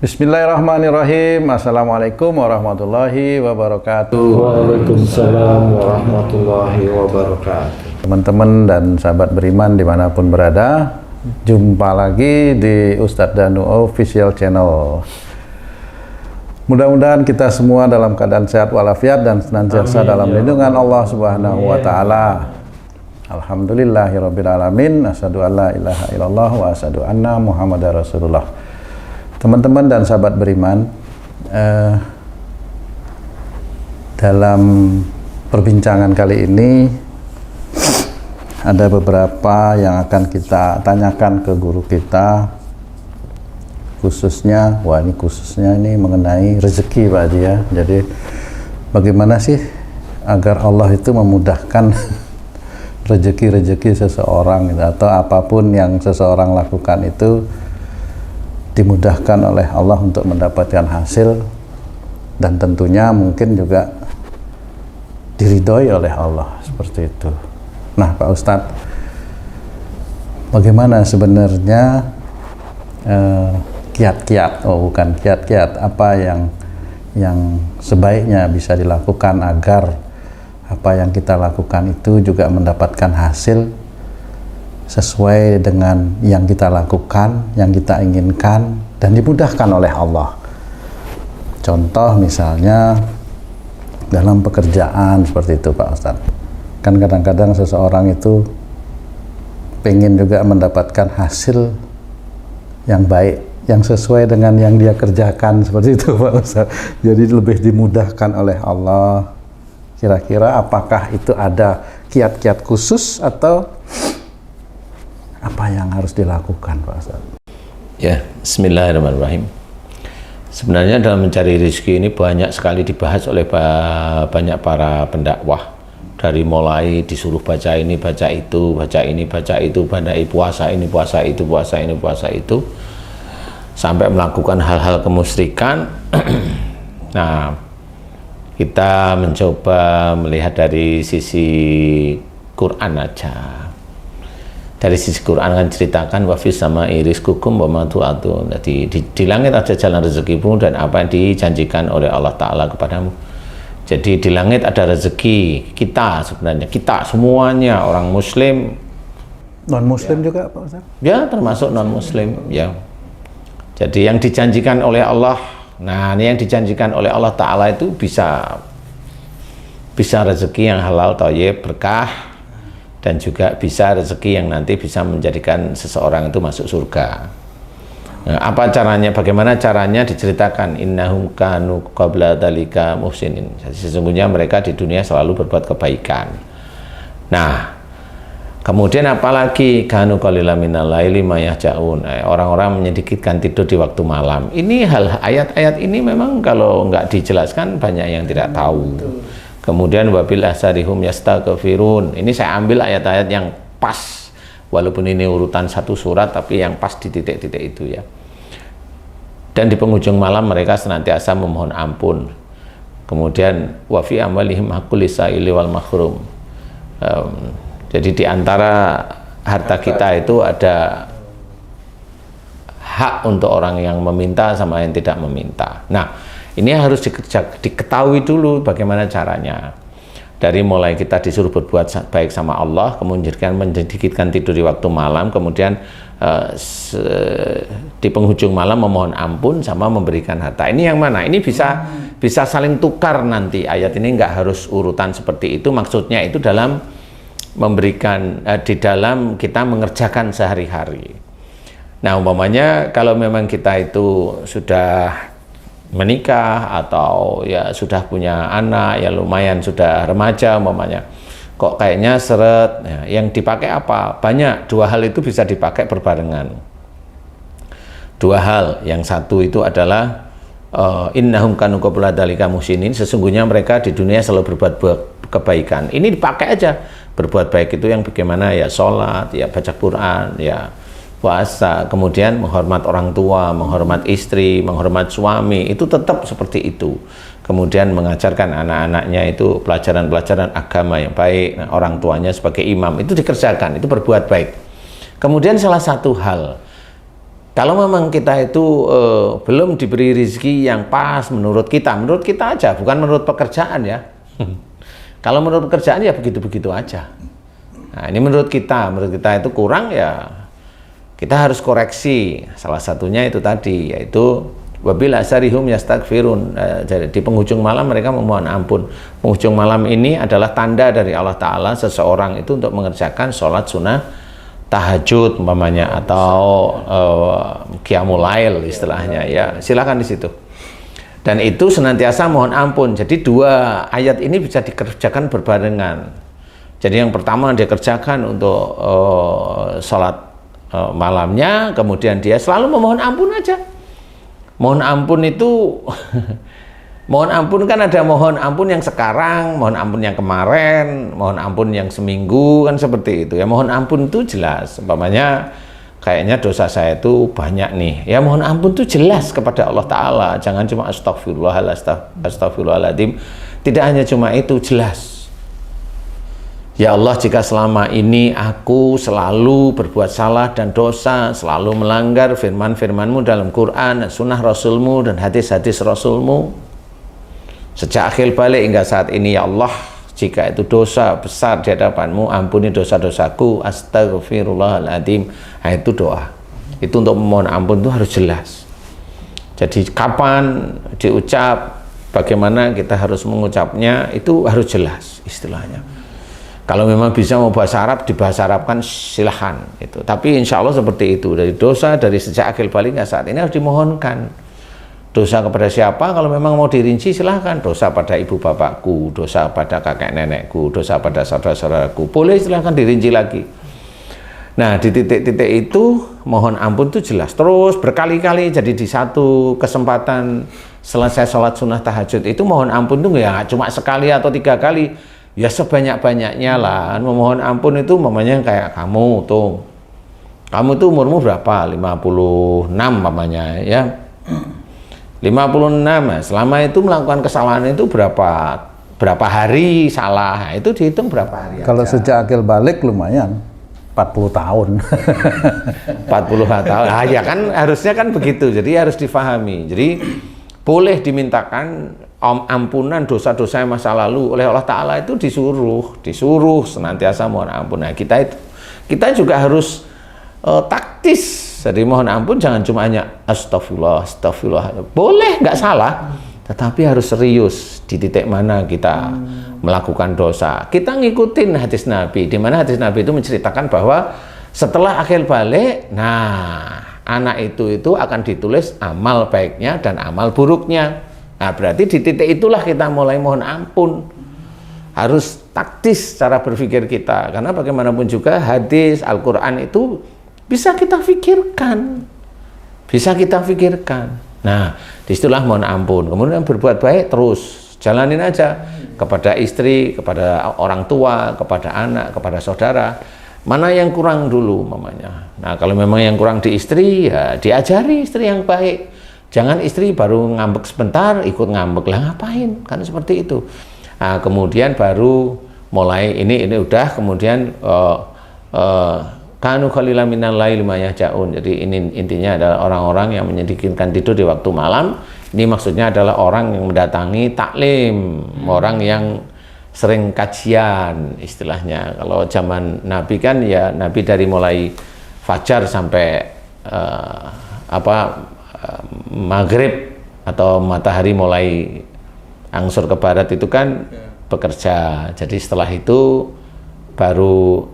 Bismillahirrahmanirrahim. Assalamualaikum warahmatullahi wabarakatuh. Waalaikumsalam warahmatullahi wabarakatuh. Teman-teman dan sahabat beriman dimanapun berada, jumpa lagi di Ustadz Danu Official Channel. Mudah-mudahan kita semua dalam keadaan sehat walafiat dan senantiasa dalam lindungan Allah Subhanahu wa Ta'ala. Alhamdulillahirabbil alamin. Asyhadu an la ilaha illallah wa asyhadu anna Muhammadar Rasulullah. Teman-teman dan sahabat beriman, dalam perbincangan kali ini ada beberapa yang akan kita tanyakan ke guru kita, khususnya ini mengenai rezeki, Pak Haji ya. Jadi bagaimana sih agar Allah itu memudahkan rezeki seseorang gitu, atau apapun yang seseorang lakukan itu dimudahkan oleh Allah untuk mendapatkan hasil, dan tentunya mungkin juga diridhoi oleh Allah, seperti itu. Nah, Pak Ustadz, bagaimana sebenarnya kiat-kiat, apa yang sebaiknya bisa dilakukan agar apa yang kita lakukan itu juga mendapatkan hasil sesuai dengan yang kita lakukan, yang kita inginkan, dan dimudahkan oleh Allah. Contoh misalnya dalam pekerjaan seperti itu, Pak Ustadz. Kan kadang-kadang seseorang itu pengen juga mendapatkan hasil yang baik, yang sesuai dengan yang dia kerjakan, seperti itu, Pak Ustadz. Jadi lebih dimudahkan oleh Allah. Kira-kira apakah itu ada kiat-kiat khusus atau apa yang harus dilakukan, Pak Ustadz? Ya, bismillahirrahmanirrahim. Sebenarnya dalam mencari rezeki ini banyak sekali dibahas oleh banyak para pendakwah. Dari mulai disuruh baca ini, baca itu, baca ini, baca itu, badai puasa ini, puasa itu, puasa ini, puasa itu, sampai melakukan hal-hal kemusyrikan. Nah, kita mencoba melihat dari sisi Quran aja. Dari sisi Quran kan ceritakan wafis sama iris kukum wamatu'atun. Jadi di langit ada jalan rezekimu dan apa yang dijanjikan oleh Allah Ta'ala kepadamu. Jadi di langit ada rezeki kita, sebenarnya kita semuanya orang muslim, non muslim juga, Pak Ustadz? Ya, termasuk non muslim ya. Jadi yang dijanjikan oleh Allah, nah ini yang dijanjikan oleh Allah Ta'ala itu bisa rezeki yang halal, thayyib, berkah, dan juga bisa rezeki yang nanti bisa menjadikan seseorang itu masuk surga. Nah, apa caranya? Bagaimana caranya diceritakan? Innahum kanu qabla dzalika muhsinin. Sesungguhnya mereka di dunia selalu berbuat kebaikan. Nah, kemudian apalagi kanu qalilan minal laili ma yahjaun. Orang-orang menyedikitkan tidur di waktu malam. Ini ayat-ayat ini memang kalau nggak dijelaskan banyak yang tidak tahu. Kemudian wabil asarihum yastaghfirun. Ini saya ambil ayat-ayat yang pas, walaupun ini urutan satu surat, tapi yang pas di titik-titik itu ya. Dan di penghujung malam mereka senantiasa memohon ampun. Kemudian wafi amalihim haqqul lisaili wal mahrum. Jadi di antara harta kita itu ada hak untuk orang yang meminta sama yang tidak meminta. Nah, ini harus diketahui dulu bagaimana caranya. Dari mulai kita disuruh berbuat baik sama Allah, kemudian menjadikan tidur di waktu malam, kemudian di penghujung malam memohon ampun sama memberikan harta. Ini yang mana? Ini bisa saling tukar nanti. Ayat ini nggak harus urutan seperti itu. Maksudnya itu dalam memberikan, di dalam kita mengerjakan sehari-hari. Nah, umpamanya kalau memang kita itu sudah menikah atau ya sudah punya anak, ya lumayan sudah remaja umpamanya, kok kayaknya seret ya, yang dipakai apa? Banyak, dua hal itu bisa dipakai berbarengan. Dua hal, yang satu itu adalah innahum kanu qabla dzalika muhsinin, sesungguhnya mereka di dunia selalu berbuat kebaikan. Ini dipakai aja, berbuat baik itu yang bagaimana ya, sholat, ya baca Quran, ya puasa, kemudian menghormat orang tua, menghormat istri, menghormat suami, itu tetap seperti itu. Kemudian mengajarkan anak-anaknya itu pelajaran-pelajaran agama yang baik, nah, orang tuanya sebagai imam, itu dikerjakan, itu berbuat baik. Kemudian salah satu hal Kalau memang kita itu belum diberi rezeki yang pas menurut kita aja, bukan menurut pekerjaan ya. Kalau menurut pekerjaan ya begitu-begitu aja. Nah, ini menurut kita itu kurang ya, kita harus koreksi. Salah satunya itu tadi, yaitu wabil asarihum yastaghfirun. Jadi di penghujung malam mereka memohon ampun. Penghujung malam ini adalah tanda dari Allah Ta'ala seseorang itu untuk mengerjakan sholat sunnah tahajud umpamanya, atau qiyamul lail istilahnya ya, silakan di situ. Dan itu senantiasa mohon ampun. Jadi dua ayat ini bisa dikerjakan berbarengan. Jadi yang pertama dia kerjakan untuk sholat malamnya, kemudian dia selalu memohon ampun aja. Mohon ampun itu mohon ampun kan ada mohon ampun yang sekarang, mohon ampun yang kemarin, mohon ampun yang seminggu, kan seperti itu ya. Mohon ampun itu jelas, umpamanya kayaknya dosa saya itu banyak nih, ya mohon ampun itu jelas kepada Allah Ta'ala. Jangan cuma astagfirullahaladzim, tidak hanya cuma itu, jelas. Ya Allah, jika selama ini aku selalu berbuat salah dan dosa, selalu melanggar firman-firman-Mu dalam Quran, sunnah Rasul-Mu dan hadis-hadis Rasul-Mu, sejak akhir balik hingga saat ini, ya Allah, jika itu dosa besar di hadapan-Mu, ampuni dosa-dosaku, astagfirullahaladzim. Nah, itu doa. Itu untuk memohon ampun itu harus jelas. Jadi kapan diucap, bagaimana kita harus mengucapnya, itu harus jelas istilahnya. Kalau memang bisa mau bahasa Arab, dibahasa Arabkan silahkan itu. Tapi insya Allah seperti itu. Dari dosa, dari sejak akhir balik hingga saat ini harus dimohonkan. Dosa kepada siapa? Kalau memang mau dirinci silahkan. Dosa pada ibu bapakku, dosa pada kakek nenekku, dosa pada saudara-saudaraku, boleh silahkan dirinci lagi. Nah, di titik-titik itu mohon ampun itu jelas. Terus berkali-kali, jadi di satu kesempatan selesai sholat sunnah tahajud itu mohon ampun itu ya cuma sekali atau 3 kali, ya sebanyak-banyaknya lah. Memohon ampun itu mamanya kayak kamu tuh umurmu berapa? 56 mamanya ya. 56, selama itu melakukan kesalahan itu berapa hari salah, itu dihitung berapa hari. Kalau aja. Sejak akil balik lumayan 40 tahun. 40 tahun. Ah, ya kan harusnya kan begitu. Jadi harus difahami. Jadi boleh dimintakan ampunan dosa-dosa masa lalu oleh Allah Ta'ala, itu disuruh senantiasa mohon ampun. Nah, kita juga harus taktis. Jadi mohon ampun jangan cuma hanya astagfirullah, boleh, nggak salah, tetapi harus serius di titik mana kita melakukan dosa. Kita ngikutin hadis Nabi, di mana hadis Nabi itu menceritakan bahwa setelah akhir balik, nah anak itu akan ditulis amal baiknya dan amal buruknya. Nah, berarti di titik itulah kita mulai mohon ampun. Harus taktis cara berpikir kita, karena bagaimanapun juga hadis Al-Quran itu bisa kita pikirkan. Nah, disitulah mohon ampun. Kemudian berbuat baik terus, jalanin aja kepada istri, kepada orang tua, kepada anak, kepada saudara. Mana yang kurang dulu mamanya. Nah, kalau memang yang kurang di istri, ya diajari istri yang baik. Jangan istri baru ngambek sebentar, ikut ngambek lah, ngapain? Kan seperti itu. Nah, kemudian baru mulai ini udah, kemudian kanu khalilan minal laili ma yahjaun. Jadi ini intinya adalah orang-orang yang menyedikitkan tidur di waktu malam. Ini maksudnya adalah orang yang mendatangi taklim, orang yang sering kajian istilahnya. Kalau zaman Nabi kan ya Nabi dari mulai fajar sampai maghrib atau matahari mulai angsur ke barat itu kan bekerja. Jadi setelah itu baru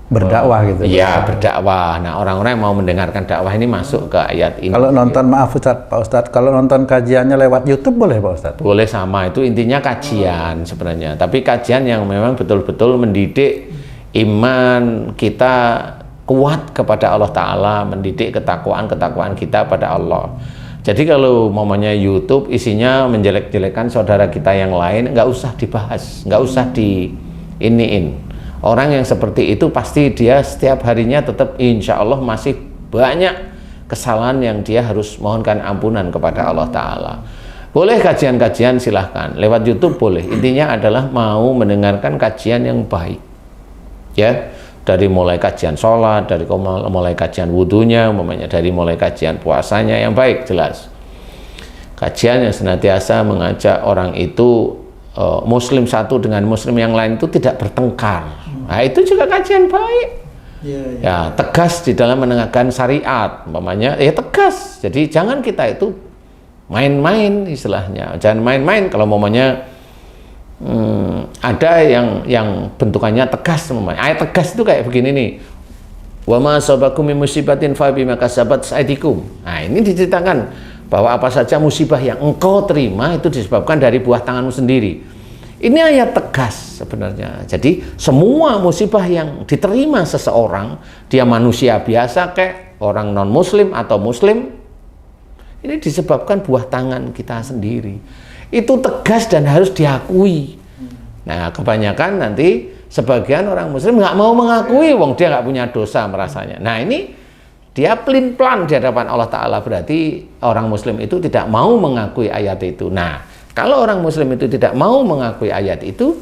berdakwah gitu. Iya, berdakwah. Nah, orang-orang yang mau mendengarkan dakwah ini masuk ke ayat ini. Kalau nonton, maaf Pak Ustadz, kalau nonton kajiannya lewat YouTube boleh Pak Ustadz? Boleh, sama, itu intinya kajian sebenarnya. Tapi kajian yang memang betul-betul mendidik iman kita kuat kepada Allah Ta'ala, mendidik ketakwaan kita pada Allah. Jadi kalau momennya YouTube isinya menjelek-jelekan saudara kita yang lain, nggak usah dibahas, nggak usah iniin. Orang yang seperti itu pasti dia setiap harinya tetap insya Allah masih banyak kesalahan yang dia harus mohonkan ampunan kepada Allah Ta'ala. Boleh kajian-kajian silahkan, lewat YouTube boleh. Intinya adalah mau mendengarkan kajian yang baik. Ya, Dari mulai kajian sholat, dari mulai kajian wudhunya, dari mulai kajian puasanya yang baik, jelas. Kajian yang senantiasa mengajak orang itu muslim satu dengan muslim yang lain itu tidak bertengkar. Nah, itu juga kajian baik. Ya, tegas di dalam menegakkan syariat, umpamanya ya tegas. Jadi jangan kita itu main-main istilahnya. Jangan main-main kalau umpamanya ada yang bentukannya tegas, ayat tegas itu kayak begini nih, wa ma asabakum min musibatin fa bima kasabat aydikum. Nah, ini diceritakan bahwa apa saja musibah yang engkau terima itu disebabkan dari buah tanganmu sendiri. Ini ayat tegas sebenarnya. Jadi semua musibah yang diterima seseorang, dia manusia biasa kayak orang non muslim atau muslim, ini disebabkan buah tangan kita sendiri. Itu tegas dan harus diakui. Nah, kebanyakan nanti sebagian orang muslim nggak mau mengakui, wong dia nggak punya dosa merasanya. Nah, ini dia pelin-pelan di hadapan Allah Ta'ala, berarti orang muslim itu tidak mau mengakui ayat itu. Nah, kalau orang muslim itu tidak mau mengakui ayat itu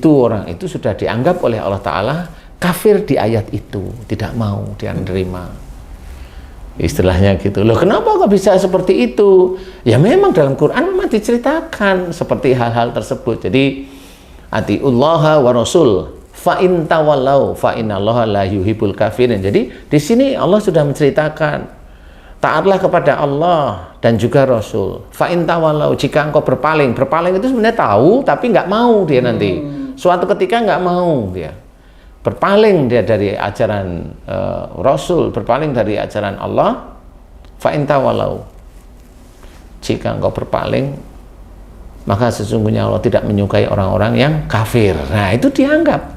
orang itu sudah dianggap oleh Allah Ta'ala kafir di ayat itu, tidak mau dia menerima. Istilahnya gitu. Loh, kenapa kok bisa seperti itu? Ya memang dalam Quran memang diceritakan seperti hal-hal tersebut. Jadi atiullaha wa rasul fa in tawallau fa innallaha la yuhibbul kafirin. Jadi di sini Allah sudah menceritakan taatlah kepada Allah dan juga Rasul. Fa in tawallau, jika engkau berpaling itu sebenarnya tahu tapi nggak mau dia nanti. Suatu ketika nggak mau dia. Berpaling dia dari ajaran Rasul, berpaling dari ajaran Allah, fa in tawalau, jika engkau berpaling, maka sesungguhnya Allah tidak menyukai orang-orang yang kafir. Nah, itu dianggap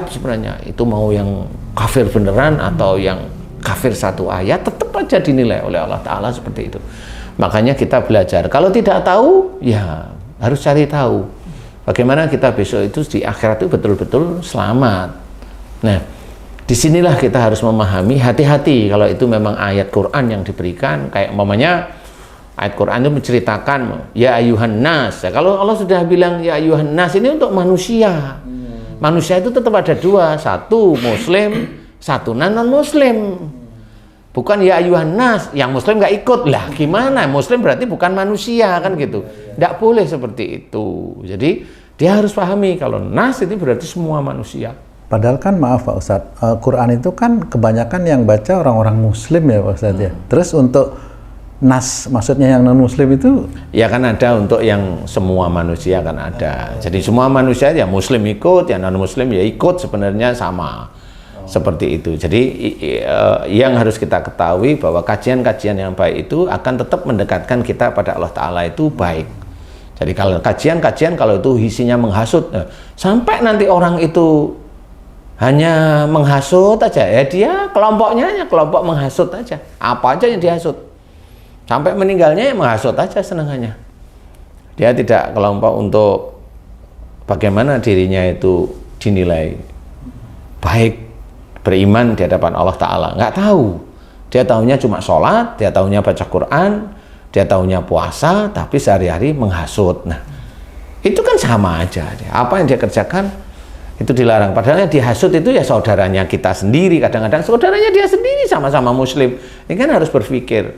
sebenarnya itu mau yang kafir beneran atau yang kafir satu ayat, tetap aja dinilai oleh Allah Ta'ala seperti itu. Makanya kita belajar, kalau tidak tahu ya harus cari tahu bagaimana kita besok itu di akhirat itu betul-betul selamat. Nah, disinilah kita harus memahami, hati-hati kalau itu memang ayat Quran yang diberikan, kayak umpamanya ayat Quran itu menceritakan ya ayuhan nas. Ya, kalau Allah sudah bilang ya ayuhan nas, ini untuk manusia. Manusia itu tetap ada dua, satu muslim, satu non muslim. Bukan ya ayuhan nas, yang muslim nggak ikut. Lah gimana? Muslim berarti bukan manusia kan gitu. Nggak boleh seperti itu. Jadi dia harus pahami kalau nas itu berarti semua manusia. Padahal kan maaf Pak Ustadz, Quran itu kan kebanyakan yang baca orang-orang muslim ya Pak Ustadz ya. Terus untuk nas maksudnya yang non muslim itu? Ya kan ada untuk yang semua manusia kan ada. Jadi semua manusia ya muslim ikut, yang non muslim ya ikut, sebenarnya sama. Seperti itu. Jadi yang harus kita ketahui bahwa kajian-kajian yang baik itu akan tetap mendekatkan kita pada Allah Ta'ala itu baik. Jadi kalau kajian-kajian kalau itu isinya menghasut, sampai nanti orang itu hanya menghasut aja, ya dia kelompoknya hanya kelompok menghasut aja, apa aja yang dihasut, sampai meninggalnya ya menghasut aja senangannya. Dia tidak kelompok untuk bagaimana dirinya itu dinilai baik, beriman di hadapan Allah Ta'ala. Nggak tahu, dia tahunya cuma sholat, dia tahunya baca Quran, dia tahunya puasa, tapi sehari-hari menghasut. Nah, itu kan sama aja. Apa yang dia kerjakan itu dilarang. Padahal yang dihasut itu ya saudaranya kita sendiri. Kadang-kadang saudaranya dia sendiri, sama-sama muslim. Ini kan harus berpikir.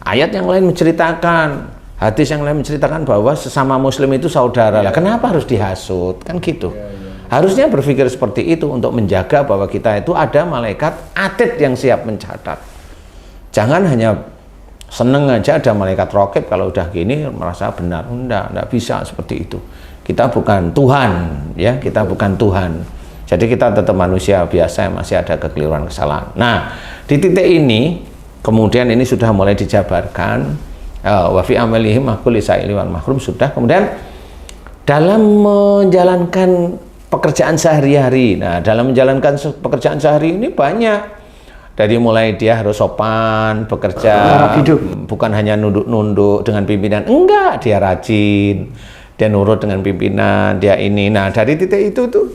Ayat yang lain menceritakan, hadis yang lain menceritakan bahwa sesama muslim itu saudara. Lah kenapa harus dihasut? Kan gitu. Harusnya berpikir seperti itu untuk menjaga bahwa kita itu ada malaikat atid yang siap mencatat. Jangan hanya seneng aja ada malaikat raqib, kalau udah gini merasa benar. Enggak bisa seperti itu. Kita bukan Tuhan, ya, kita bukan Tuhan. Jadi kita tetap manusia biasa yang masih ada kekeliruan, kesalahan. Nah, di titik ini kemudian ini sudah mulai dijabarkan wa fi amalihim mahqul lisaili wal mahrum, sudah. Kemudian dalam menjalankan pekerjaan sehari-hari. Nah, dalam menjalankan pekerjaan sehari ini banyak. Dari mulai dia harus sopan, bekerja, bukan hanya nunduk-nunduk dengan pimpinan. Enggak, dia rajin, dia nurut dengan pimpinan, dia ini. Nah, dari titik itu tuh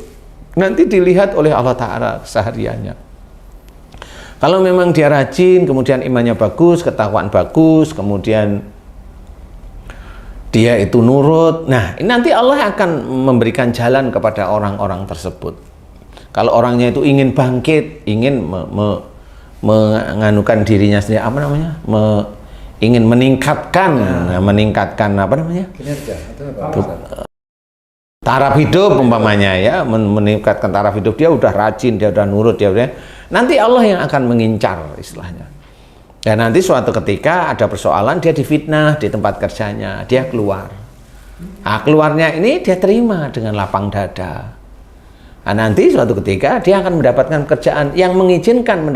nanti dilihat oleh Allah Ta'ala sehariannya. Kalau memang dia rajin, kemudian imannya bagus, ketakwaan bagus, kemudian dia itu nurut. Nah, nanti Allah akan memberikan jalan kepada orang-orang tersebut. Kalau orangnya itu ingin bangkit, ingin menganukan dirinya sendiri, apa namanya? Ingin meningkatkan, meningkatkan apa namanya? Kinerja atau apa? Taraf hidup umpamanya ya, meningkatkan taraf hidup, dia udah rajin, dia udah nurut, dia udah, nanti Allah yang akan mengincar istilahnya. Dan nanti suatu ketika ada persoalan, dia difitnah di tempat kerjanya, dia keluar. Nah, keluarnya ini dia terima dengan lapang dada. Nah, nanti suatu ketika dia akan mendapatkan pekerjaan, yang mengizinkan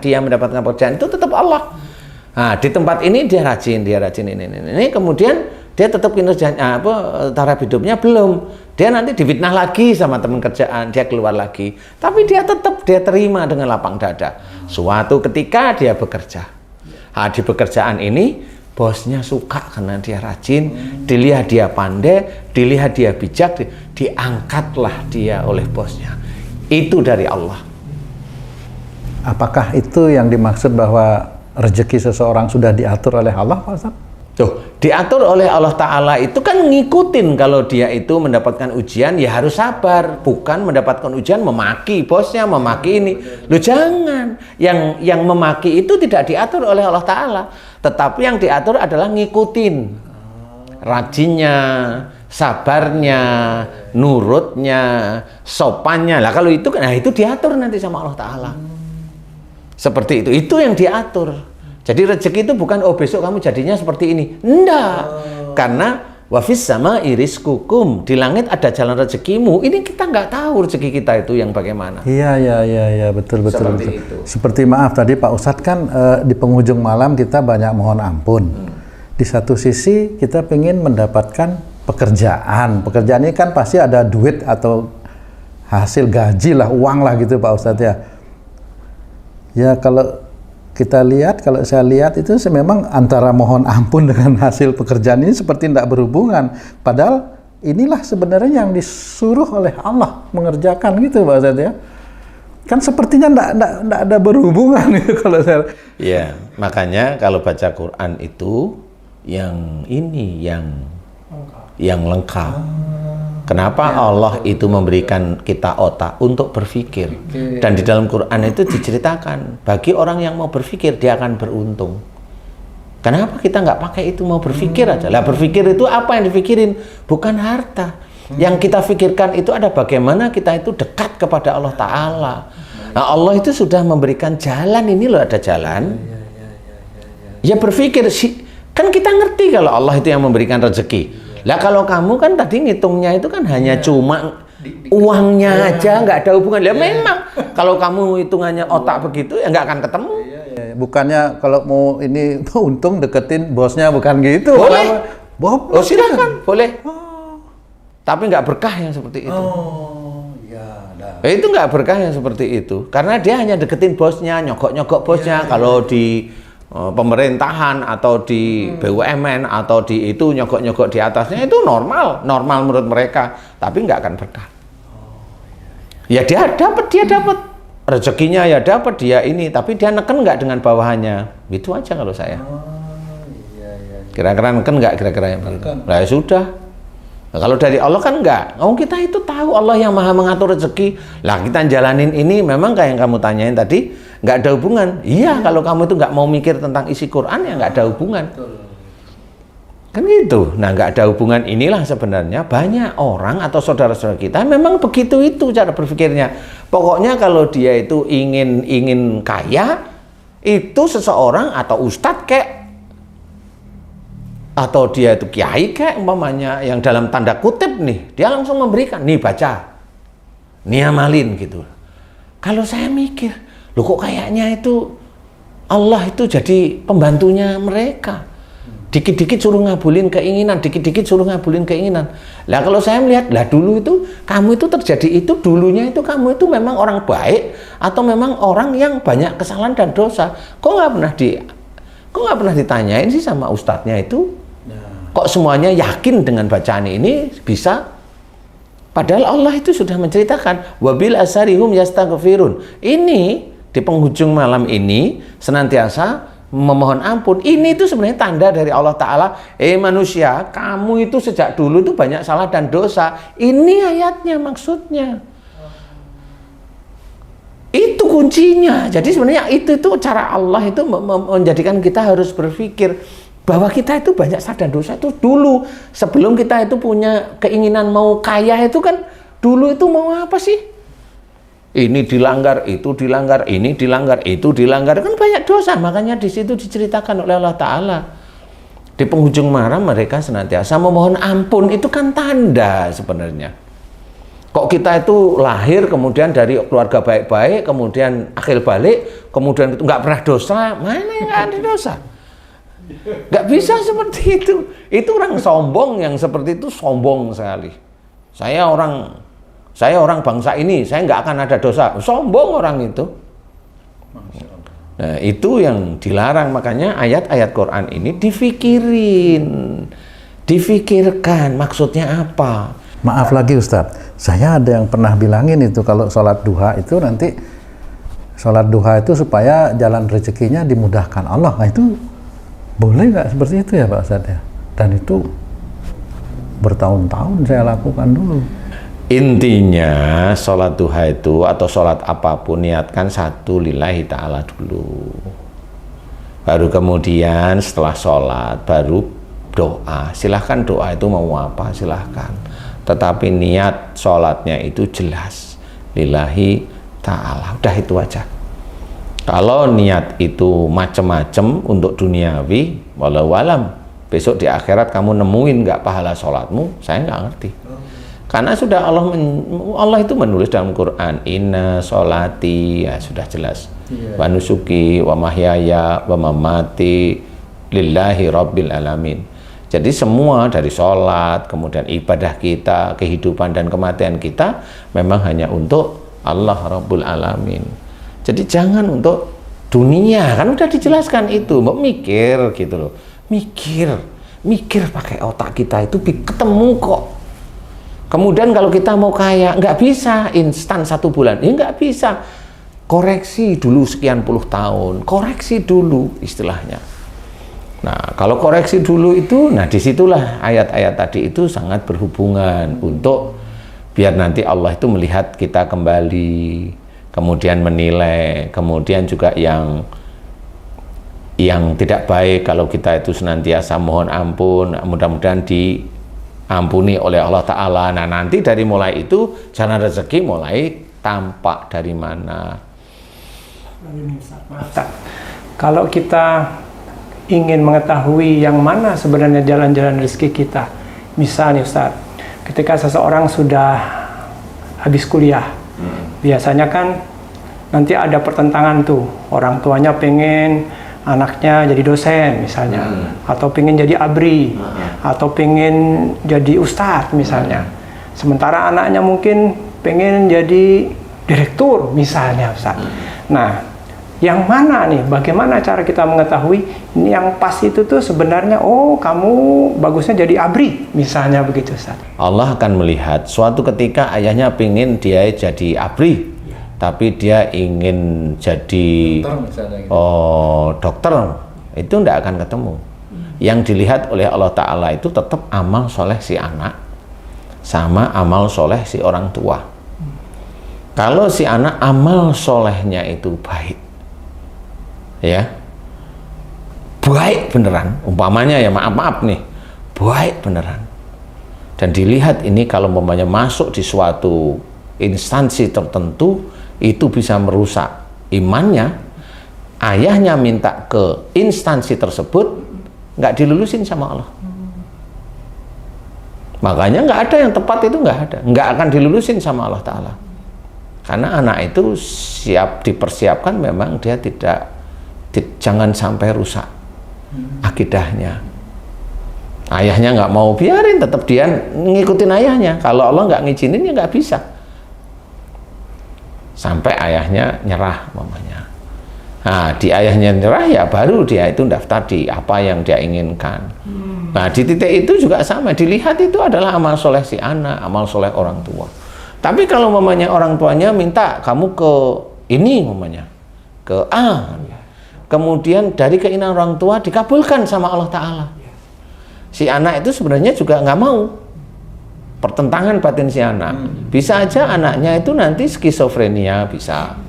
dia mendapatkan pekerjaan itu tetap Allah. Nah, di tempat ini dia rajin ini. Kemudian dia tetap kinerjanya taraf hidupnya belum. Dia nanti difitnah lagi sama teman kerjaan, dia keluar lagi. Tapi dia terima dengan lapang dada. Suatu ketika dia bekerja. Nah, di pekerjaan ini bosnya suka karena dia rajin, dilihat dia pandai, dilihat dia bijak, diangkatlah dia oleh bosnya. Itu dari Allah. Apakah itu yang dimaksud bahwa rezeki seseorang sudah diatur oleh Allah, Pak Ustaz? Tuh, diatur oleh Allah Ta'ala itu kan ngikutin. Kalau dia itu mendapatkan ujian, ya harus sabar. Bukan mendapatkan ujian memaki bosnya, memaki ini. Loh jangan. Yang memaki itu tidak diatur oleh Allah Ta'ala. Tetapi yang diatur adalah ngikutin. Rajinnya, sabarnya, nurutnya, sopannya. Lah kalau itu, nah itu diatur nanti sama Allah Ta'ala. Seperti itu. Itu yang diatur. Jadi rezeki itu bukan, oh besok kamu jadinya seperti ini. Enggak. Karena wafis sama iriskukum. Di langit ada jalan rezekimu. Ini kita nggak tahu rezeki kita itu yang bagaimana. Iya, betul. Seperti itu. Seperti maaf tadi Pak Ustadz kan di penghujung malam kita banyak mohon ampun. Di satu sisi kita pengen mendapatkan pekerjaan. Pekerjaan ini kan pasti ada duit atau hasil gaji lah, uang lah gitu Pak Ustadz ya. Ya kalau kalau saya lihat itu memang antara mohon ampun dengan hasil pekerjaan ini seperti tidak berhubungan. Padahal inilah sebenarnya yang disuruh oleh Allah mengerjakan gitu Pak Ustadz ya. Kan sepertinya tidak ada berhubungan gitu kalau saya. Iya, makanya kalau baca Quran itu yang lengkap. Kenapa Allah itu memberikan kita otak untuk berpikir? Dan di dalam Quran itu diceritakan, bagi orang yang mau berpikir, dia akan beruntung. Kenapa kita nggak pakai itu, mau berpikir aja? Lah berpikir itu apa yang dipikirin? Bukan harta. Yang kita pikirkan itu ada bagaimana kita itu dekat kepada Allah Ta'ala. Nah Allah itu sudah memberikan jalan, ini loh ada jalan. Ya berpikir, kan kita ngerti kalau Allah itu yang memberikan rezeki. Lah kalau kamu kan tadi ngitungnya itu kan hanya cuma uangnya aja, nggak ada hubungan. Ya memang kalau kamu hitungannya otak begitu ya nggak akan ketemu. Bukannya kalau mau ini untung deketin bosnya, bukan gitu. Boleh. Oh silakan, boleh. Tapi nggak berkah yang seperti itu. Itu nggak berkah yang seperti itu. Karena dia hanya deketin bosnya, nyogok-nyogok bosnya. Kalau di pemerintahan atau di BUMN atau di itu nyogok-nyogok di atasnya itu normal menurut mereka, tapi nggak akan berkah. Ya dia dapat rezekinya, ya dapat dia ini, tapi dia neken nggak dengan bawahannya. Itu aja kalau saya. Kira-kira neken nggak kira-kira yang begitu. Nah ya sudah. Nah, kalau dari Allah kan enggak. Oh kita itu tahu Allah yang maha mengatur rezeki. Lah kita jalanin ini memang kayak yang kamu tanyain tadi, nggak ada hubungan. Iya, kalau kamu itu nggak mau mikir tentang isi Quran ya nggak ada hubungan. Kan gitu. Nah nggak ada hubungan inilah sebenarnya banyak orang atau saudara-saudara kita memang begitu itu cara berpikirnya. Pokoknya kalau dia itu ingin kaya, itu seseorang atau ustadz kayak atau dia itu kiai kayak umpamanya yang dalam tanda kutip nih, dia langsung memberikan, nih baca, nih amalin gitu. Kalau saya mikir, loh kok kayaknya itu Allah itu jadi pembantunya mereka. Dikit-dikit suruh ngabulin keinginan, dikit-dikit suruh ngabulin keinginan. Lah kalau saya melihat, lah dulu itu kamu itu terjadi itu, dulunya itu kamu itu memang orang baik atau memang orang yang banyak kesalahan dan dosa. Kok nggak pernah ditanyain sih sama ustadznya itu? Kok semuanya yakin dengan bacaan ini bisa? Padahal Allah itu sudah menceritakan wabil asarihum yastaghfirun. Ini di penghujung malam ini senantiasa memohon ampun. Ini itu sebenarnya tanda dari Allah Ta'ala. Manusia, kamu itu sejak dulu itu banyak salah dan dosa. Ini ayatnya maksudnya. Itu kuncinya. Jadi sebenarnya itu cara Allah itu menjadikan kita harus berpikir bahwa kita itu banyak salah dan dosa itu dulu. Sebelum kita itu punya keinginan mau kaya itu kan dulu itu mau apa sih? Ini dilanggar, itu dilanggar, ini dilanggar, itu dilanggar, kan banyak dosa. Makanya di situ diceritakan oleh Allah Ta'ala. Di penghujung malam mereka senantiasa memohon ampun. Itu kan tanda sebenarnya. Kok kita itu lahir kemudian dari keluarga baik-baik, kemudian akhir balik, kemudian itu nggak pernah dosa, mana yang nggak ada dosa? Nggak bisa seperti itu. Itu orang sombong yang seperti itu sombong sekali. Saya orang bangsa ini, saya nggak akan ada dosa. Sombong orang itu. Nah, itu yang dilarang. Makanya ayat-ayat Quran ini difikirkan maksudnya apa. Maaf lagi Ustadz, saya ada yang pernah bilangin itu kalau sholat duha itu nanti sholat duha itu supaya jalan rezekinya dimudahkan Allah. Nah, itu boleh nggak seperti itu ya Pak Ustadz ya? Dan itu bertahun-tahun saya lakukan dulu. Intinya sholat duha itu atau sholat apapun niatkan satu lillahi ta'ala dulu. Baru kemudian setelah sholat baru doa. Silahkan doa itu mau apa silahkan. Tetapi niat sholatnya itu jelas lillahi ta'ala. Udah itu aja. Kalau niat itu macam-macam untuk duniawi, walau alam, besok di akhirat kamu nemuin nggak pahala sholatmu, saya nggak ngerti. Karena sudah Allah itu menulis dalam Quran, inna sholati, ya sudah jelas. Wa nusuki, wa mahyaya, wa mamati, lillahi rabbil alamin. Jadi semua dari sholat, kemudian ibadah kita, kehidupan dan kematian kita memang hanya untuk Allah Rabbul Alamin. Jadi jangan untuk dunia, kan udah dijelaskan itu, mau mikir gitu loh. Mikir pakai otak kita itu ketemu kok. Kemudian kalau kita mau kaya, nggak bisa instan 1 bulan, ya nggak bisa. Koreksi dulu sekian puluh tahun, koreksi dulu istilahnya. Nah, kalau koreksi dulu itu, nah disitulah ayat-ayat tadi itu sangat berhubungan untuk biar nanti Allah itu melihat kita kembali, kemudian menilai, kemudian juga yang tidak baik kalau kita itu senantiasa mohon ampun, mudah-mudahan diampuni oleh Allah Ta'ala. Nah, nanti dari mulai itu jalan rezeki mulai tampak dari mana. Kalau kita ingin mengetahui yang mana sebenarnya jalan-jalan rezeki kita, misalnya Ustaz, ketika seseorang sudah habis kuliah, biasanya kan nanti ada pertentangan tuh, orang tuanya pengen anaknya jadi dosen misalnya, atau pengen jadi abri, atau pengen jadi ustadz misalnya, sementara anaknya mungkin pengen jadi direktur misalnya Ustaz. Nah, yang mana nih, bagaimana cara kita mengetahui ini yang pas itu tuh sebenarnya, oh kamu bagusnya jadi abri misalnya begitu Ustaz. Allah akan melihat suatu ketika ayahnya pengen dia jadi abri, tapi dia ingin jadi dokter, itu tidak akan ketemu. Yang dilihat oleh Allah Ta'ala itu tetap amal soleh si anak sama amal soleh si orang tua. Kalau si anak amal solehnya itu baik, ya baik beneran, umpamanya ya maaf nih, baik beneran, dan dilihat ini kalau umpamanya masuk di suatu instansi tertentu itu bisa merusak imannya, ayahnya minta ke instansi tersebut, nggak dilulusin sama Allah. Makanya nggak ada yang tepat, itu nggak akan dilulusin sama Allah Ta'ala, karena anak itu siap dipersiapkan, memang dia jangan sampai rusak akidahnya. Ayahnya nggak mau, biarin, tetap dia ngikutin ayahnya. Kalau Allah nggak ngizinin ya nggak bisa, sampai ayahnya nyerah mamanya. Nah, di ayahnya nyerah ya baru dia itu daftar di apa yang dia inginkan. Nah, di titik itu juga sama, dilihat itu adalah amal soleh si anak, amal soleh orang tua. Tapi kalau mamanya orang tuanya minta kamu ke ini, mamanya ke A, kemudian dari keinginan orang tua dikabulkan sama Allah Ta'ala, si anak itu sebenarnya juga nggak mau, pertentangan batin si anak. Bisa aja anaknya itu nanti skizofrenia, bisa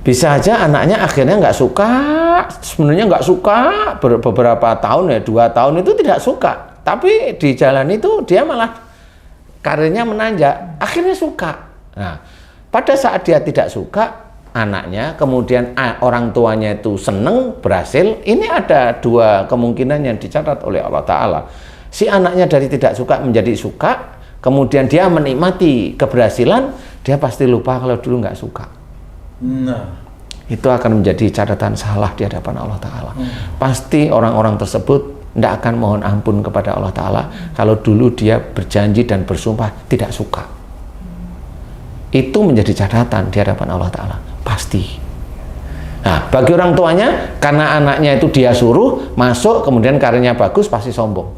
Bisa aja anaknya akhirnya nggak suka, sebenarnya nggak suka, beberapa tahun ya, 2 tahun itu tidak suka. Tapi di jalan itu dia malah karirnya menanjak, akhirnya suka. Nah, pada saat dia tidak suka, anaknya, kemudian orang tuanya itu seneng, berhasil, ini ada 2 kemungkinan yang dicatat oleh Allah Ta'ala. Si anaknya dari tidak suka menjadi suka, kemudian dia menikmati keberhasilan, dia pasti lupa kalau dulu nggak suka. Nah, itu akan menjadi catatan salah di hadapan Allah Ta'ala. Pasti orang-orang tersebut tidak akan mohon ampun kepada Allah Ta'ala kalau dulu dia berjanji dan bersumpah tidak suka. Itu menjadi catatan di hadapan Allah Ta'ala, pasti. Nah, bagi orang tuanya, karena anaknya itu dia suruh masuk, kemudian karirnya bagus, pasti sombong.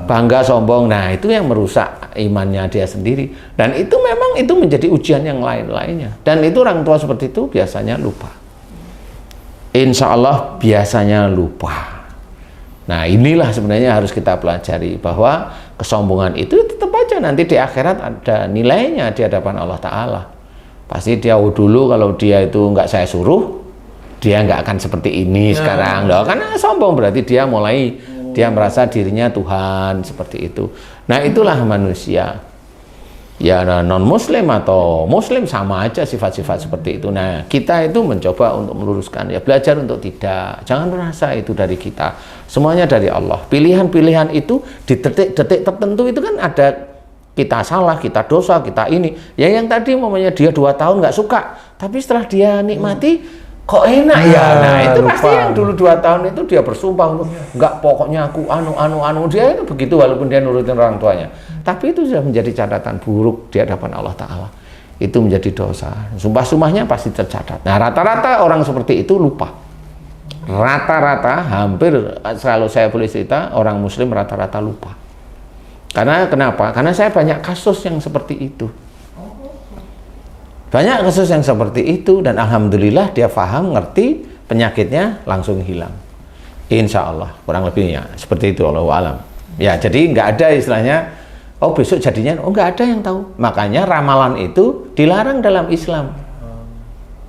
Bangga, sombong. Nah, itu yang merusak imannya dia sendiri. Dan itu memang itu menjadi ujian yang lain-lainnya. Dan itu orang tua seperti itu biasanya lupa. Insya Allah biasanya lupa. Nah, inilah sebenarnya harus kita pelajari, bahwa kesombongan itu tetap aja nanti di akhirat ada nilainya di hadapan Allah Ta'ala. Pasti dia dulu kalau dia itu nggak saya suruh, dia nggak akan seperti ini sekarang. Loh, karena sombong berarti dia mulai dia merasa dirinya Tuhan, seperti itu. Nah, itulah manusia. Ya, non-muslim atau muslim sama aja sifat-sifat seperti itu. Nah, kita itu mencoba untuk meluruskan, ya belajar untuk tidak. Jangan merasa itu dari kita. Semuanya dari Allah. Pilihan-pilihan itu di detik-detik tertentu itu kan ada kita salah, kita dosa, kita ini. Ya yang tadi umpamanya dia 2 tahun nggak suka, tapi setelah dia nikmati, kok enak ya. Nah, itu lupa. Pasti yang dulu 2 tahun itu dia bersumpah nggak, pokoknya aku anu dia itu begitu walaupun dia nurutin orang tuanya. Tapi itu sudah menjadi catatan buruk di hadapan Allah Ta'ala. Itu menjadi dosa. Sumpah-sumpahnya pasti tercatat. Nah, rata-rata orang seperti itu lupa. Rata-rata, hampir selalu saya boleh cerita, orang muslim rata-rata lupa. Karena kenapa? Karena saya banyak kasus yang seperti itu. Banyak kasus yang seperti itu, dan alhamdulillah dia paham, ngerti, penyakitnya langsung hilang. Insya Allah, kurang lebihnya seperti itu, Allahu a'lam. Ya, jadi nggak ada istilahnya, oh besok jadinya, oh nggak ada yang tahu. Makanya ramalan itu dilarang dalam Islam.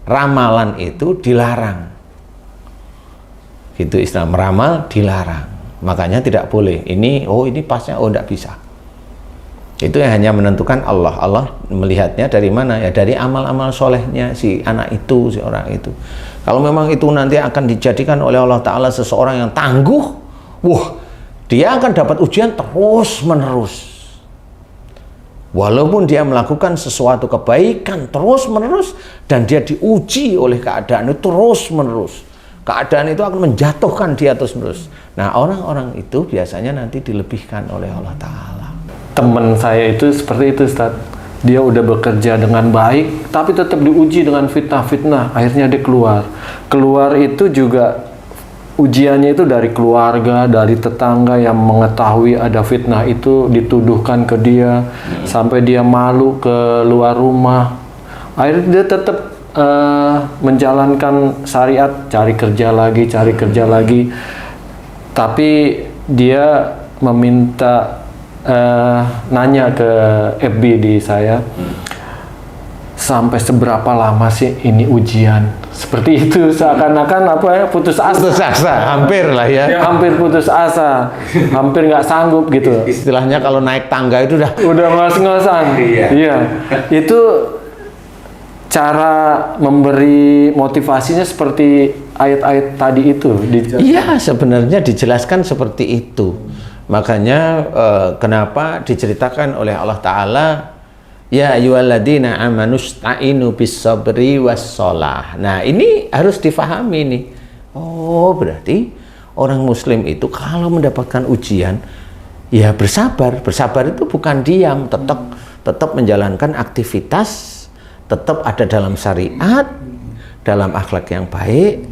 Ramalan itu dilarang. Gitu Islam, meramal dilarang. Makanya tidak boleh. Ini, oh ini pasnya, oh nggak bisa. Itu yang hanya menentukan Allah. Allah melihatnya dari mana? Ya dari amal-amal solehnya si anak itu, si orang itu. Kalau memang itu nanti akan dijadikan oleh Allah Ta'ala seseorang yang tangguh, wah, dia akan dapat ujian terus-menerus. Walaupun dia melakukan sesuatu kebaikan terus-menerus, dan dia diuji oleh keadaan itu terus-menerus. Keadaan itu akan menjatuhkan dia terus-menerus. Nah, orang-orang itu biasanya nanti dilebihkan oleh Allah Ta'ala. Teman saya itu seperti itu, Ustaz. Dia udah bekerja dengan baik, tapi tetap diuji dengan fitnah-fitnah. Akhirnya dia keluar. Keluar itu juga ujiannya itu dari keluarga, dari tetangga yang mengetahui ada fitnah itu dituduhkan ke dia, sampai dia malu ke luar rumah. Akhirnya dia tetap menjalankan syariat, cari kerja lagi. Tapi dia meminta nanya ke FB di saya, sampai seberapa lama sih ini ujian? Seperti itu, seakan-akan apa ya, putus asa. Putus asa, hampir lah ya. Hampir putus asa, hampir nggak sanggup gitu. Istilahnya kalau naik tangga itu udah ngos-ngosan. Iya. Itu cara memberi motivasinya seperti ayat-ayat tadi itu. Iya, sebenarnya dijelaskan seperti itu. Makanya kenapa diceritakan oleh Allah Ta'ala, ya ayyuhalladzina amanu sta'inu bis-sabri was-shalah. Nah, ini harus difahami nih. Oh, berarti orang muslim itu kalau mendapatkan ujian, ya bersabar. Bersabar itu bukan diam, tetap menjalankan aktivitas, tetap ada dalam syariat, dalam akhlak yang baik,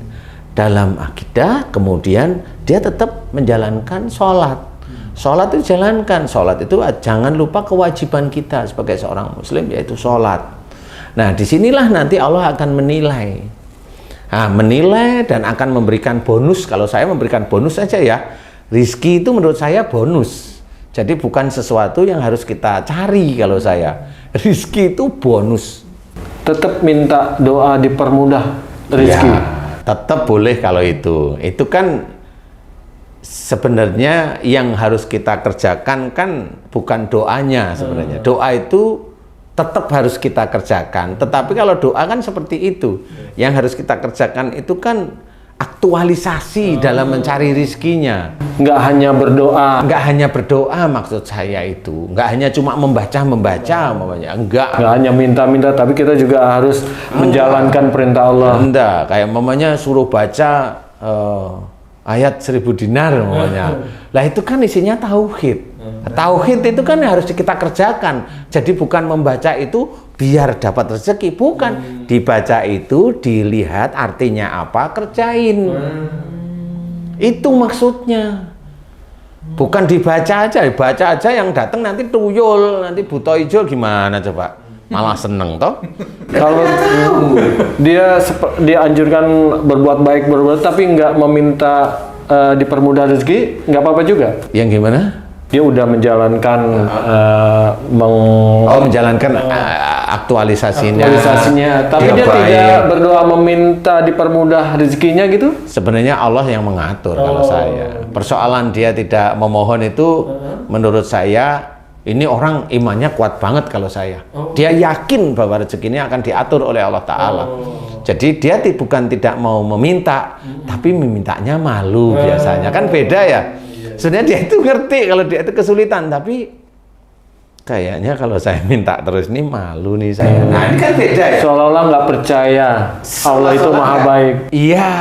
dalam akidah, kemudian dia tetap menjalankan sholat. Sholat itu jalankan, sholat itu jangan lupa kewajiban kita sebagai seorang muslim, yaitu sholat. Nah, disinilah nanti Allah akan menilai. Nah, menilai dan akan memberikan bonus. Kalau saya memberikan bonus saja ya, rizki itu menurut saya bonus. Jadi bukan sesuatu yang harus kita cari kalau saya. Rizki itu bonus. Tetap minta doa dipermudah rezeki. Ya, tetap boleh kalau itu. Itu kan sebenarnya yang harus kita kerjakan kan bukan doanya sebenarnya. Doa itu tetap harus kita kerjakan. Tetapi kalau doa kan seperti itu. Yang harus kita kerjakan itu kan aktualisasi dalam mencari rizkinya. Nggak hanya berdoa. Nggak hanya berdoa maksud saya itu. Nggak hanya cuma membaca, umpamanya. Nggak hanya minta-minta, tapi kita juga harus menjalankan perintah Allah. Enggak, kayak mamanya suruh baca ayat 1000 dinar umpamanya. Lah itu kan isinya tauhid. Tauhid itu kan harus kita kerjakan. Jadi bukan membaca itu biar dapat rezeki, bukan. Dibaca itu dilihat artinya apa, kerjain. Itu maksudnya. Bukan dibaca aja yang datang nanti tuyul, nanti buta hijau gimana coba? Malah seneng toh. Kalau dia anjurkan berbuat baik tapi nggak meminta dipermudah rezeki, nggak apa-apa juga. Yang gimana? Dia udah menjalankan menjalankan aktualisasinya. Tapi dia tidak berdoa meminta dipermudah rezekinya gitu. Sebenarnya Allah yang mengatur kalau saya. Persoalan dia tidak memohon itu menurut saya ini orang imannya kuat banget kalau saya. Dia yakin bahwa rezekinya akan diatur oleh Allah Ta'ala. Jadi dia bukan tidak mau meminta, tapi memintanya malu biasanya. Kan beda ya. Sebenarnya dia itu ngerti kalau dia itu kesulitan, tapi kayaknya kalau saya minta terus nih malu nih saya. Nah ini kan beda ya. Seolah-olah nggak percaya Allah itu maha baik. Iya,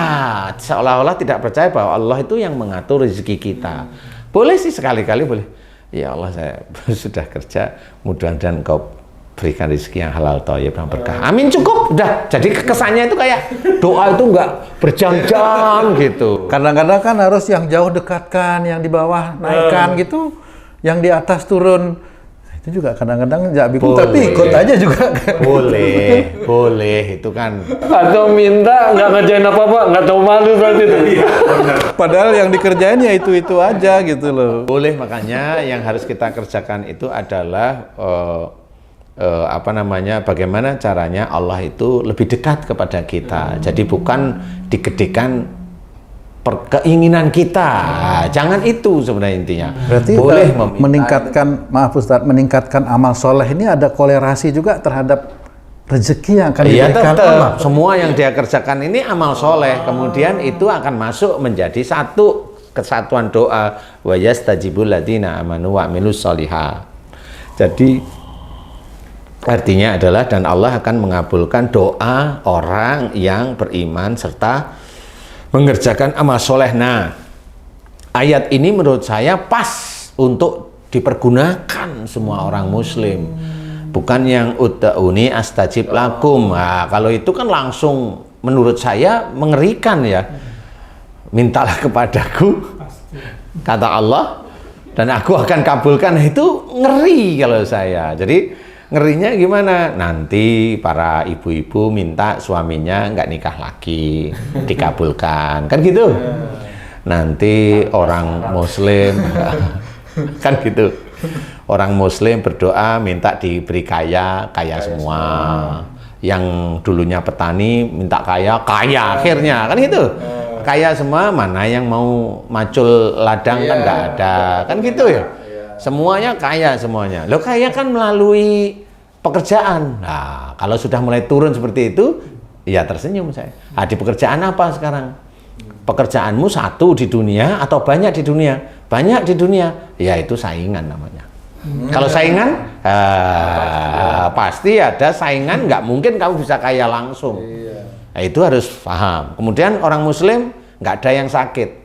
seolah-olah tidak percaya bahwa Allah itu yang mengatur rezeki kita. Boleh sih sekali-kali boleh. Ya Allah, saya sudah kerja, mudah-mudahan Engkau berikan rezeki yang halal thayyib yang berkah. Amin, cukup. Udah. Jadi kesannya itu kayak doa itu enggak berjam-jam gitu. Kadang-kadang kan harus yang jauh dekatkan, yang di bawah naikkan gitu, yang di atas turun. Itu juga kadang-kadang nggak bingung, tapi ikut aja juga. Boleh itu kan. Atau minta nggak ngerjain apa-apa, nggak tahu malu berarti itu. Padahal yang dikerjain ya itu aja gitu loh. Boleh, makanya yang harus kita kerjakan itu adalah bagaimana caranya Allah itu lebih dekat kepada kita. Jadi bukan digedekan keinginan kita. Jangan itu sebenarnya intinya. Berarti boleh meningkatkan, maaf Ustadz, meningkatkan amal soleh ini ada kolerasi juga terhadap rezeki yang akan diberikan Allah. Semua yang dia kerjakan ini amal soleh. Kemudian itu akan masuk menjadi satu kesatuan doa. Wa yastajibul ladzina amanu wa amilus sholihat. Jadi artinya adalah dan Allah akan mengabulkan doa orang yang beriman serta mengerjakan amal soleh. Nah, ayat ini menurut saya pas untuk dipergunakan semua orang muslim. Bukan yang ud'uni astajib lakum. Nah, kalau itu kan langsung menurut saya mengerikan ya. Mintalah kepadaku, kata Allah, dan aku akan kabulkan. Itu ngeri kalau saya. Jadi ngerinya gimana? Nanti para ibu-ibu minta suaminya nggak nikah lagi, dikabulkan, kan gitu. Nanti orang muslim, kan gitu. Orang muslim berdoa minta diberi kaya semua. Yang dulunya petani minta kaya akhirnya, kan gitu. Kaya semua, mana yang mau macul ladang kan nggak ada, kan gitu ya. Semuanya kaya semuanya. Loh, kaya kan melalui pekerjaan. Nah, kalau sudah mulai turun seperti itu, ya tersenyum saya. Nah, di pekerjaan apa sekarang? Pekerjaanmu satu di dunia atau banyak di dunia? Banyak di dunia. Ya itu saingan namanya. Kalau saingan, pasti ada saingan. Nggak mungkin kamu bisa kaya langsung. Nah, itu harus paham. Kemudian orang muslim nggak ada yang sakit.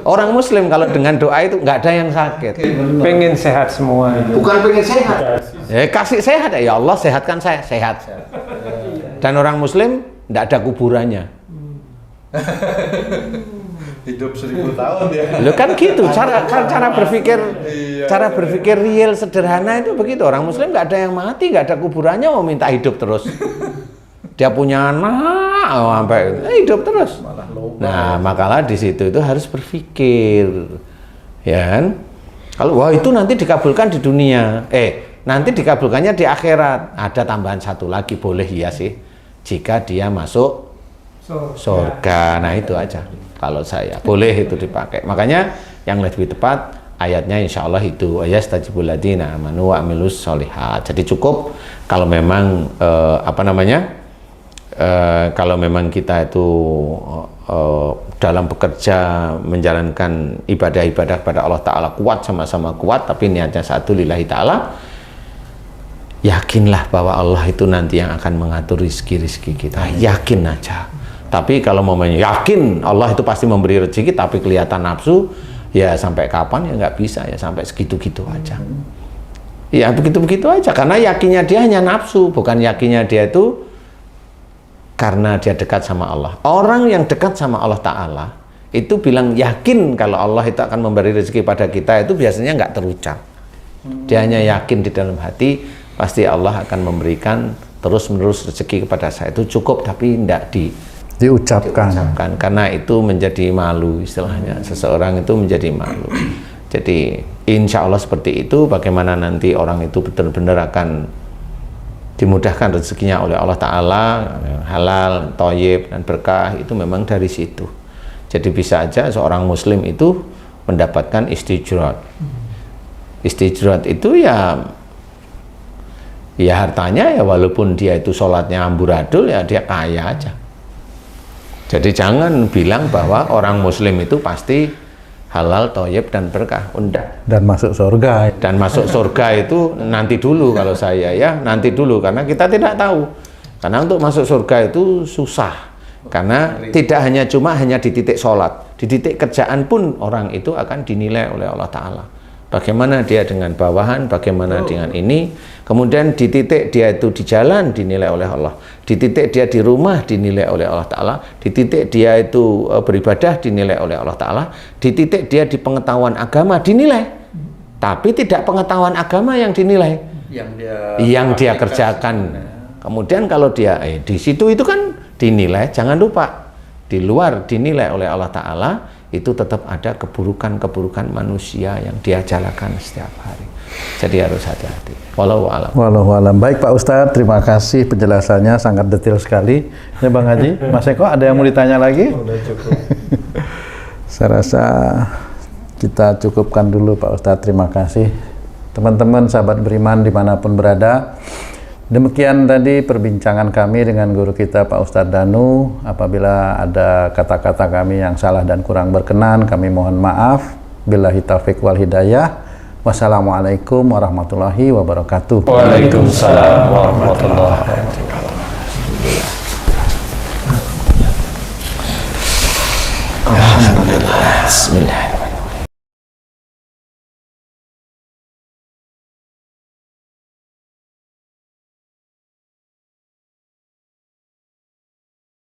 Orang muslim kalau dengan doa itu nggak ada yang sakit. Pengen sehat semua. Bukan pengen sehat. Kasih sehat ya Allah, sehatkan saya, sehat. Dan orang muslim nggak ada kuburannya. Hidup 1000 tahun ya. Lo kan gitu cara berpikir real sederhana itu begitu. Orang muslim nggak ada yang mati, nggak ada kuburannya, mau minta hidup terus. Dia punya anak sampai hidup terus. Nah, makalah di situ itu harus berpikir. Ya kan? Kalau wah itu nanti dikabulkan di dunia, nanti dikabulkannya di akhirat. Ada tambahan satu lagi, boleh ya sih, jika dia masuk surga. Nah itu aja. Kalau saya boleh itu dipakai. Makanya yang lebih tepat ayatnya insya Allah itu ayastajibul ladzina amanu wa amilus sholihat. Jadi cukup kalau memang kalau memang kita itu dalam bekerja menjalankan ibadah-ibadah kepada Allah Ta'ala kuat, sama-sama kuat, tapi niatnya satu lillahi ta'ala, yakinlah bahwa Allah itu nanti yang akan mengatur rizki-rizki kita. Yakin aja. Tapi kalau momennya yakin Allah itu pasti memberi rezeki, tapi kelihatan nafsu, ya sampai kapan ya nggak bisa, ya sampai segitu-gitu aja. Ya begitu-begitu aja, karena yakinnya dia hanya nafsu, bukan yakinnya dia itu karena dia dekat sama Allah. Orang yang dekat sama Allah Ta'ala itu bilang yakin kalau Allah itu akan memberi rezeki pada kita, itu biasanya nggak terucap. Dia hanya yakin di dalam hati pasti Allah akan memberikan terus-menerus rezeki kepada saya. Itu cukup, tapi tidak diucapkan, karena itu menjadi malu istilahnya. Seseorang itu menjadi malu. Jadi insya Allah seperti itu. Bagaimana nanti orang itu benar-benar akan dimudahkan rezekinya oleh Allah Ta'ala, halal, thayyib, dan berkah, itu memang dari situ. Jadi bisa aja seorang muslim itu mendapatkan istijrat. Istijrat itu ya hartanya ya walaupun dia itu sholatnya amburadul, ya dia kaya aja. Jadi jangan bilang bahwa orang muslim itu pasti halal, thayyib, dan berkah. Enggak. Dan masuk surga. Dan masuk surga itu nanti dulu kalau saya ya, nanti dulu, karena kita tidak tahu. Karena untuk masuk surga itu susah. Karena tidak hanya di titik sholat, di titik kerjaan pun orang itu akan dinilai oleh Allah Ta'ala. Bagaimana dia dengan bawahan, bagaimana dengan ini. Kemudian di titik dia itu di jalan dinilai oleh Allah. Di titik dia di rumah dinilai oleh Allah Ta'ala. Di titik dia itu beribadah dinilai oleh Allah Ta'ala. Di titik dia di pengetahuan agama dinilai. Tapi tidak pengetahuan agama yang dinilai. Yang dia kerjakan. Kemudian kalau dia di situ itu kan dinilai, jangan lupa. Di luar dinilai oleh Allah Ta'ala, itu tetap ada keburukan-keburukan manusia yang dia jalankan setiap hari. Jadi harus hati-hati. Wallahu a'lam. Wallahu a'lam. Baik Pak Ustadz, terima kasih penjelasannya sangat detail sekali. Ya Bang Haji, Mas Eko ada yang mau ditanya lagi? Udah cukup. Saya rasa kita cukupkan dulu Pak Ustadz, terima kasih. Teman-teman sahabat beriman dimanapun berada, demikian tadi perbincangan kami dengan guru kita Pak Ustadz Danu. Apabila ada kata-kata kami yang salah dan kurang berkenan, kami mohon maaf. Billahi taufiq wal hidayah. Wassalamualaikum warahmatullahi wabarakatuh. Waalaikumsalam warahmatullahi wabarakatuh. Alhamdulillah. Bismillah.